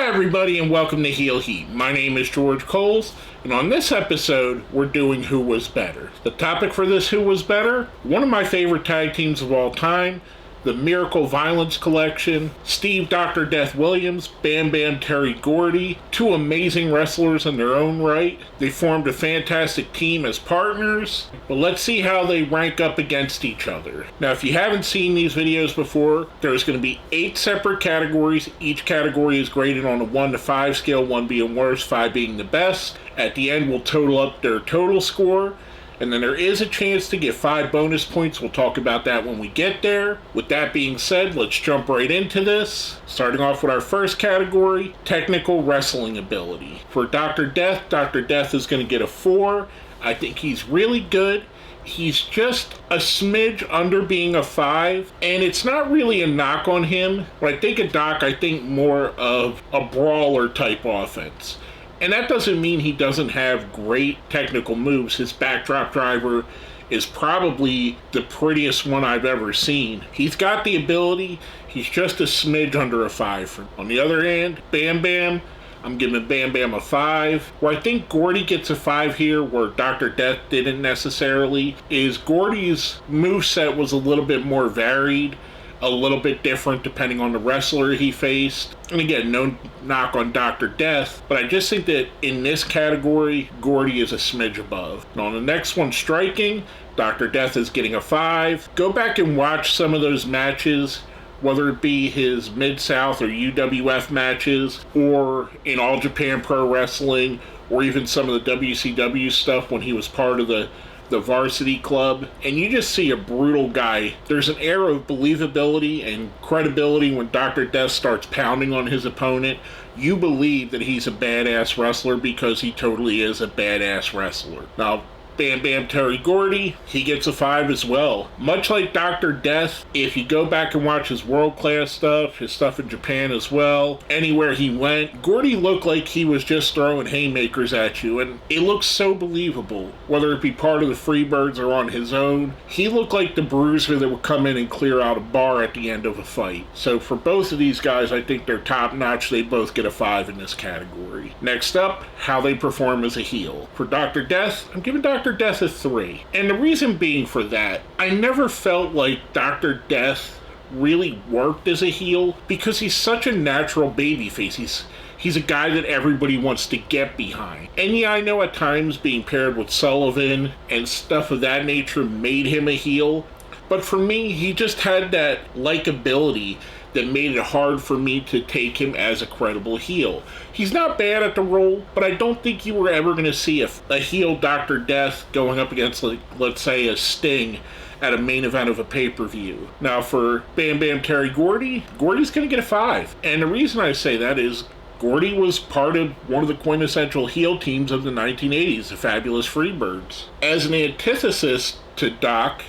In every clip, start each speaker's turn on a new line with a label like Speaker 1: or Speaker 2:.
Speaker 1: Hi everybody and welcome to Heel Heat. My name is George Coles, and on this episode we're doing Who Was Better. The topic for this Who Was Better? One of my favorite tag teams of all time, the Miracle Violence Collection, Steve Dr. Death Williams, Bam Bam Terry Gordy, two amazing wrestlers in their own right. They formed a fantastic team as partners, but let's see how they rank up against each other. Now, if you haven't seen these videos before, there's going to be 8 separate categories. Each category is graded on a 1 to 5 scale, 1 being worst, 5 being the best. At the end, we'll total up their total score. And then there is a chance to get 5 bonus points. We'll talk about that when we get there. With that being said, let's jump right into this. Starting off with our first category, technical wrestling ability. For Dr. Death is going to get a 4. I think he's really good. He's just a smidge under being a 5, and it's not really a knock on him. When I think of Doc, I think more of a brawler type offense. And that doesn't mean he doesn't have great technical moves. His backdrop driver is probably the prettiest one I've ever seen. He's got the ability. He's just a smidge under a 5. On the other hand, Bam Bam, I'm giving Bam Bam a 5. Where I think Gordy gets a 5 here, where Dr. Death didn't necessarily, is Gordy's moveset was a little bit more varied, a little bit different depending on the wrestler he faced. And again, no knock on Dr. Death, but I just think that in this category, Gordy is a smidge above. And on the next one, striking, Dr. Death is getting a 5. Go back and watch some of those matches, whether it be his Mid-South or UWF matches, or in All Japan Pro Wrestling, or even some of the WCW stuff when he was part of the Varsity Club, and you just see a brutal guy. There's an air of believability and credibility when Dr. Death starts pounding on his opponent. You believe that he's a badass wrestler because he totally is a badass wrestler. Now, Bam Bam Terry Gordy, he gets a 5 as well. Much like Dr. Death, if you go back and watch his world-class stuff, his stuff in Japan as well, anywhere he went, Gordy looked like he was just throwing haymakers at you, and it looks so believable. Whether it be part of the Freebirds or on his own, he looked like the bruiser that would come in and clear out a bar at the end of a fight. So for both of these guys, I think they're top-notch. They both get a 5 in this category. Next up, how they perform as a heel. For Dr. Death, I'm giving Dr. Death a 3. And the reason being for that, I never felt like Dr. Death really worked as a heel because he's such a natural babyface. He's a guy that everybody wants to get behind. And yeah, I know at times being paired with Sullivan and stuff of that nature made him a heel. But for me, he just had that likability that made it hard for me to take him as a credible heel. He's not bad at the role, but I don't think you were ever going to see a heel Dr. Death going up against, like, let's say, a Sting at a main event of a pay-per-view. Now for Bam Bam Terry Gordy, Gordy's going to get a 5. And the reason I say that is Gordy was part of one of the quintessential heel teams of the 1980s, the Fabulous Freebirds. As an antithesis to Doc,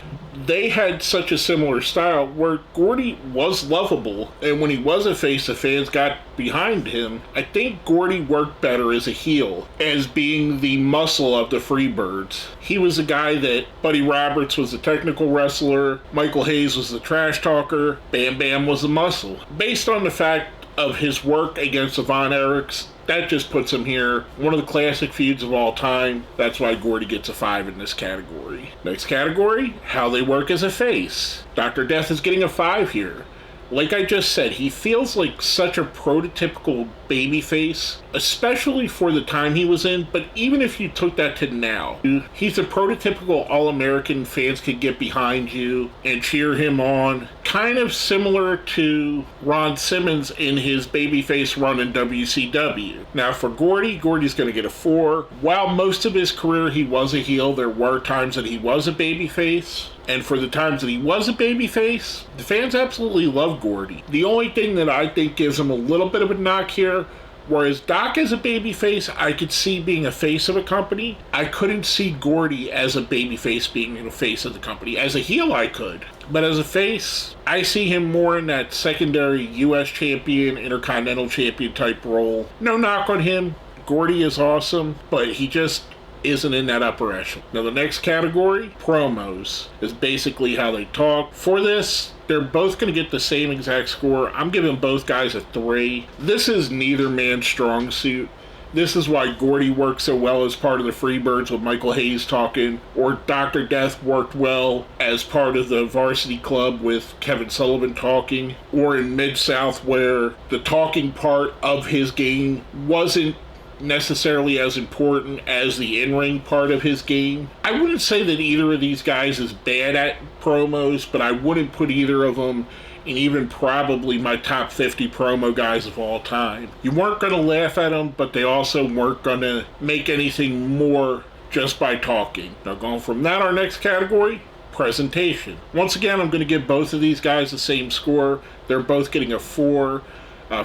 Speaker 1: they had such a similar style where Gordy was lovable, and when he was a face, the fans got behind him. I think Gordy worked better as a heel, as being the muscle of the Freebirds. He was a guy that Buddy Roberts was a technical wrestler, Michael Hayes was the trash talker, Bam Bam was the muscle. Based on the fact of his work against the Von Erichs, that just puts him here. One of the classic feuds of all time. That's why Gordy gets a 5 in this category. Next category, how they work as a face. Dr. Death is getting a 5 here. Like I just said, he feels like such a prototypical babyface, especially for the time he was in, but even if you took that to now, he's a prototypical All-American. Fans could get behind you and cheer him on. Kind of similar to Ron Simmons in his babyface run in WCW. Now for Gordy, Gordy's going to get a 4. While most of his career he was a heel, there were times that he was a babyface. And for the times that he was a babyface, the fans absolutely love Gordy. The only thing that I think gives him a little bit of a knock here, whereas Doc as a babyface, I could see being a face of a company. I couldn't see Gordy as a babyface being a face of the company. As a heel, I could. But as a face, I see him more in that secondary U.S. champion, Intercontinental champion type role. No knock on him. Gordy is awesome, but he just isn't in that upper echelon. Now the next category, promos, is basically how they talk. For this, they're both going to get the same exact score. I'm giving both guys a 3. This is neither man's strong suit. This is why Gordy worked so well as part of the Freebirds with Michael Hayes talking, or Dr. Death worked well as part of the Varsity Club with Kevin Sullivan talking, or in Mid-South where the talking part of his game wasn't necessarily as important as the in-ring part of his game. I wouldn't say that either of these guys is bad at promos, but I wouldn't put either of them in even probably my top 50 promo guys of all time. You weren't going to laugh at them, but they also weren't going to make anything more just by talking. Now going from that, our next category, presentation. Once again, I'm going to give both of these guys the same score. They're both getting a 4.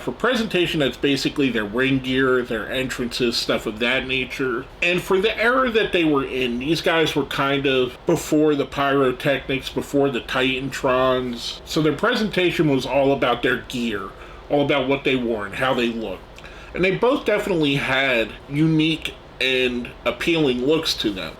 Speaker 1: For presentation, that's basically their ring gear, their entrances, stuff of that nature. And for the era that they were in, these guys were kind of before the pyrotechnics, before the Titantrons. So their presentation was all about their gear, all about what they wore and how they looked. And they both definitely had unique and appealing looks to them.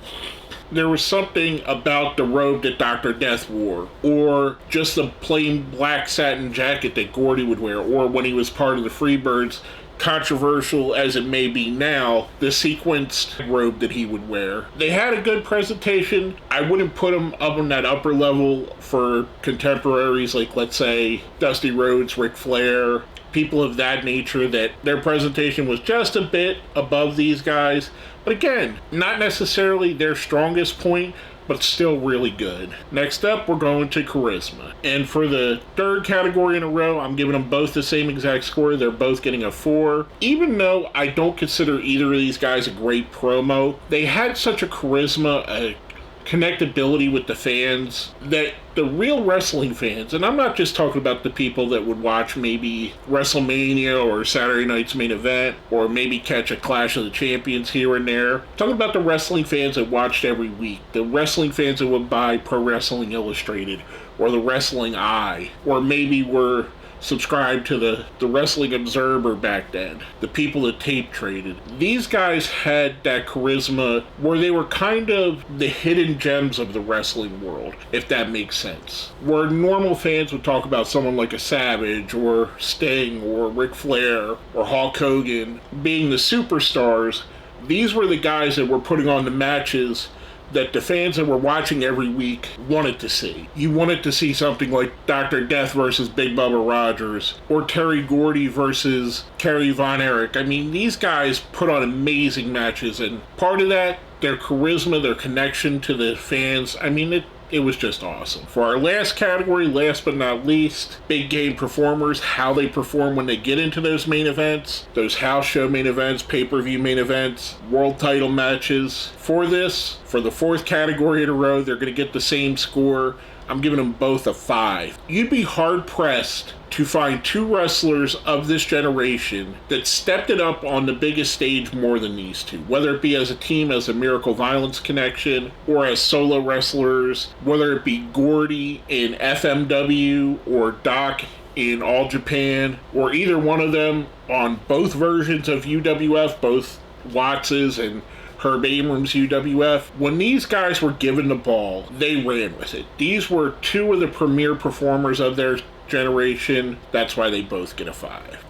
Speaker 1: There was something about the robe that Dr. Death wore, or just the plain black satin jacket that Gordy would wear, or when he was part of the Freebirds, controversial as it may be now, the sequenced robe that he would wear. They had a good presentation. I wouldn't put them up on that upper level for contemporaries like, let's say, Dusty Rhodes, Ric Flair, people of that nature, that their presentation was just a bit above these guys. But again, not necessarily their strongest point, but still really good. Next up, we're going to charisma. And for the third category in a row, I'm giving them both the same exact score. They're both getting a 4. Even though I don't consider either of these guys a great promo, they had such a charisma, a connectability with the fans, that the real wrestling fans, and I'm not just talking about the people that would watch maybe WrestleMania or Saturday Night's Main Event, or maybe catch a Clash of the Champions here and there. I'm talking about the wrestling fans that watched every week, the wrestling fans that would buy Pro Wrestling Illustrated, or the Wrestling Eye, or maybe were subscribed to the Wrestling Observer back then, the people that tape traded. These guys had that charisma where they were kind of the hidden gems of the wrestling world, if that makes sense. Where normal fans would talk about someone like a Savage, or Sting, or Ric Flair, or Hulk Hogan being the superstars, these were the guys that were putting on the matches that the fans that were watching every week wanted to see. You wanted to see something like Dr. Death versus Big Bubba Rogers, or Terry Gordy versus Kerry Von Erich. I mean, these guys put on amazing matches, and part of that, their charisma, their connection to the fans, I mean, it was just awesome. For our last category, last but not least, big game performers, how they perform when they get into those main events, those house show main events, pay-per-view main events, world title matches. For this, for the 4th category in a row, they're going to get the same score. I'm giving them both a 5. You'd be hard-pressed to find 2 wrestlers of this generation that stepped it up on the biggest stage more than these two, whether it be as a team, as a Miracle Violence connection, or as solo wrestlers, whether it be Gordy in FMW or Doc in All Japan, or either one of them on both versions of UWF, both Watts's and Herb Abrams' UWF. When these guys were given the ball, they ran with it. These were 2 of the premier performers of their generation. That's why they both get a 5.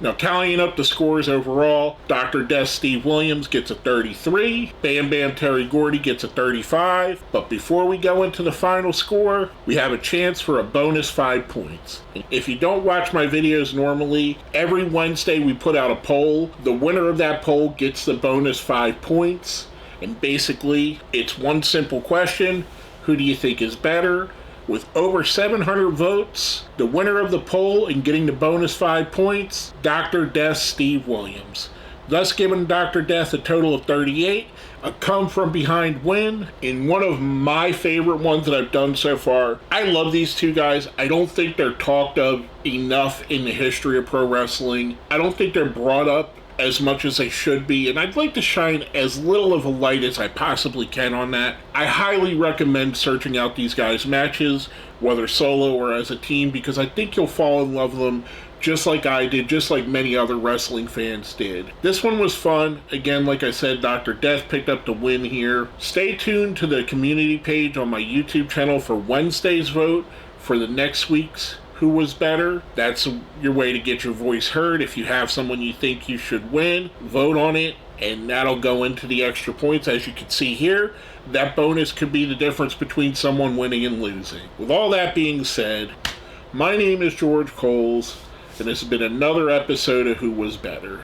Speaker 1: Now, tallying up the scores overall, Dr. Death Steve Williams gets a 33, Bam Bam Terry Gordy gets a 35, but before we go into the final score, we have a chance for a bonus 5 points. If you don't watch my videos normally, every Wednesday we put out a poll. The winner of that poll gets the bonus 5 points, and basically, it's one simple question: who do you think is better? With over 700 votes, the winner of the poll and getting the bonus 5 points, Dr. Death Steve Williams. Thus giving Dr. Death a total of 38, a come-from-behind win, in one of my favorite ones that I've done so far. I love these 2 guys. I don't think they're talked of enough in the history of pro wrestling. I don't think they're brought up as much as they should be, and I'd like to shine as little of a light as I possibly can on that. I highly recommend searching out these guys' matches, whether solo or as a team, because I think you'll fall in love with them just like I did, just like many other wrestling fans did. This one was fun. Again, like I said, Dr. Death picked up the win here. Stay tuned to the community page on my YouTube channel for Wednesday's vote for the next week's Who Was Better. That's your way to get your voice heard. If you have someone you think you should win, vote on it, and that'll go into the extra points. As you can see here, that bonus could be the difference between someone winning and losing. With all that being said, my name is George Coles, and this has been another episode of Who Was Better.